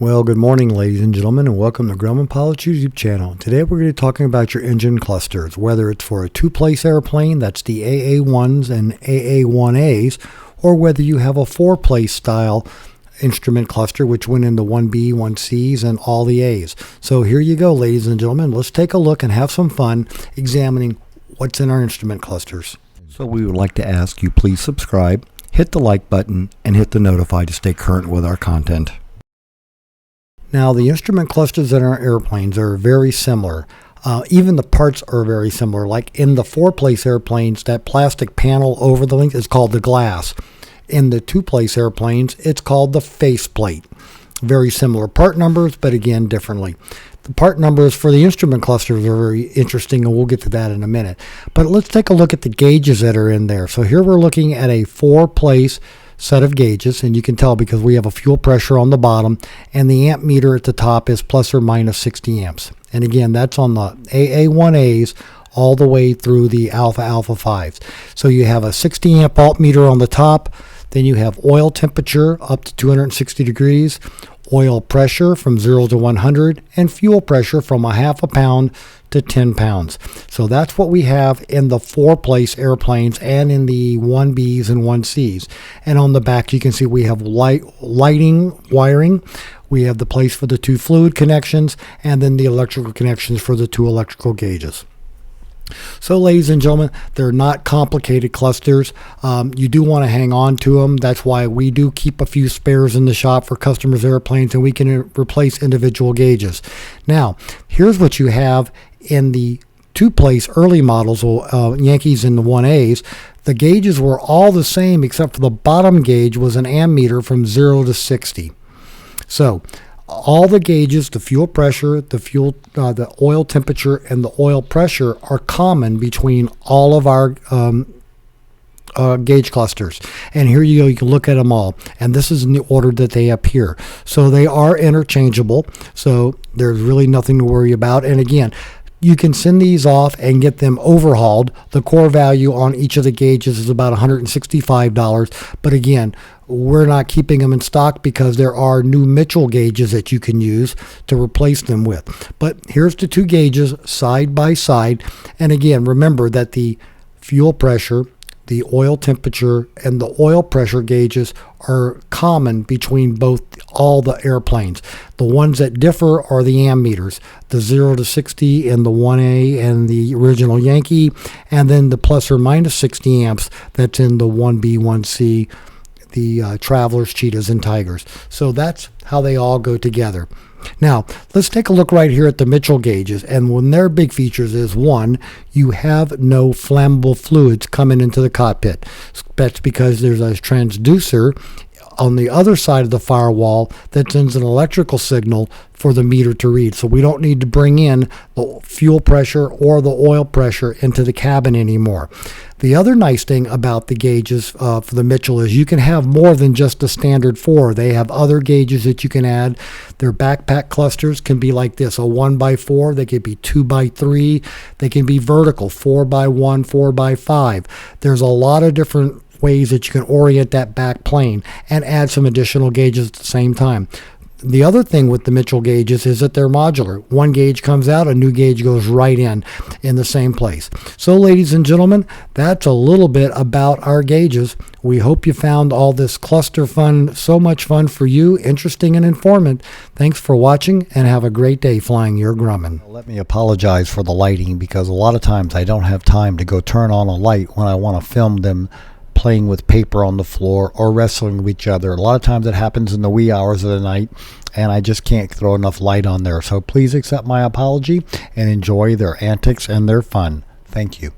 Well, good morning, ladies and gentlemen, and welcome to Grumman Pilot's YouTube channel. Today we're going to be talking about your engine clusters, whether it's for a two-place airplane, that's the AA1s and AA1As, or whether you have a four-place style instrument cluster, which went into 1B, 1Cs, and all the A's. So here you go, ladies and gentlemen. Let's take a look and have some fun examining what's in our instrument clusters. So we would like to ask you please subscribe, hit the like button, and hit the notify to stay current with our content. Now, the instrument clusters in our airplanes are very similar. Even the parts are very similar. Like in the four-place airplanes, that plastic panel over the link is called the glass. In the two-place airplanes, it's called the faceplate. Very similar part numbers, but again, differently. The part numbers for the instrument clusters are very interesting, and we'll get to that in a minute. But let's take a look at the gauges that are in there. So here we're looking at a four-place set of gauges, and you can tell because we have a fuel pressure on the bottom and the amp meter at the top is plus or minus 60 amps. And again, that's on the AA1As all the way through the Alpha 5s. So you have a 60 amp alt meter on the top, then you have oil temperature up to 260 degrees, oil pressure from 0 to 100, and fuel pressure from a half a pound to 10 pounds. So that's what we have in the four-place airplanes and in the 1Bs and 1Cs. And on the back, you can see we have lighting, wiring. We have the place for the two fluid connections, and then the electrical connections for the two electrical gauges. So, ladies and gentlemen, they're not complicated clusters. You do want to hang on to them. That's why we do keep a few spares in the shop for customers' airplanes, and we can replace individual gauges. Now, here's what you have in the two-place early models, Yankees and the 1As. The gauges were all the same except for the bottom gauge was an ammeter from 0 to 60. So all the gauges, the fuel pressure, the oil temperature, and the oil pressure are common between all of our gauge clusters. And here you go, you can look at them all. And this is in the order that they appear. So they are interchangeable. So there's really nothing to worry about. And again, you can send these off and get them overhauled. The core value on each of the gauges is about $165. But again, we're not keeping them in stock because there are new Mitchell gauges that you can use to replace them with. But here's the two gauges side by side. And again, remember that the fuel pressure, the oil temperature, and the oil pressure gauges are common between all the airplanes. The ones that differ are the ammeters, the 0 to 60 in the 1A and the original Yankee, and then the plus or minus 60 amps that's in the 1B, 1C, the Travelers, Cheetahs, and Tigers. So that's how they all go together. Now, let's take a look right here at the Mitchell gauges. And one of their big features is, one, you have no flammable fluids coming into the cockpit. That's because there's a transducer on the other side of the firewall that sends an electrical signal for the meter to read. So we don't need to bring in the fuel pressure or the oil pressure into the cabin anymore. The other nice thing about the gauges for the Mitchell is you can have more than just the standard four. They have other gauges that you can add. Their backpack clusters can be like this, a 1x4. They can be 2x3. They can be vertical, 4x1, 4x5. There's a lot of different ways that you can orient that back plane and add some additional gauges at the same time. The other thing with the Mitchell gauges is that they're modular. One gauge comes out, a new gauge goes right in the same place. So, ladies and gentlemen, that's a little bit about our gauges. We hope you found all this cluster fun so much fun for you, interesting and informative. Thanks for watching, and have a great day flying your Grumman. Let me apologize for the lighting, because a lot of times I don't have time to go turn on a light when I want to film them playing with paper on the floor or wrestling with each other. A lot of times it happens in the wee hours of the night, and I just can't throw enough light on there. So please accept my apology and enjoy their antics and their fun. Thank you.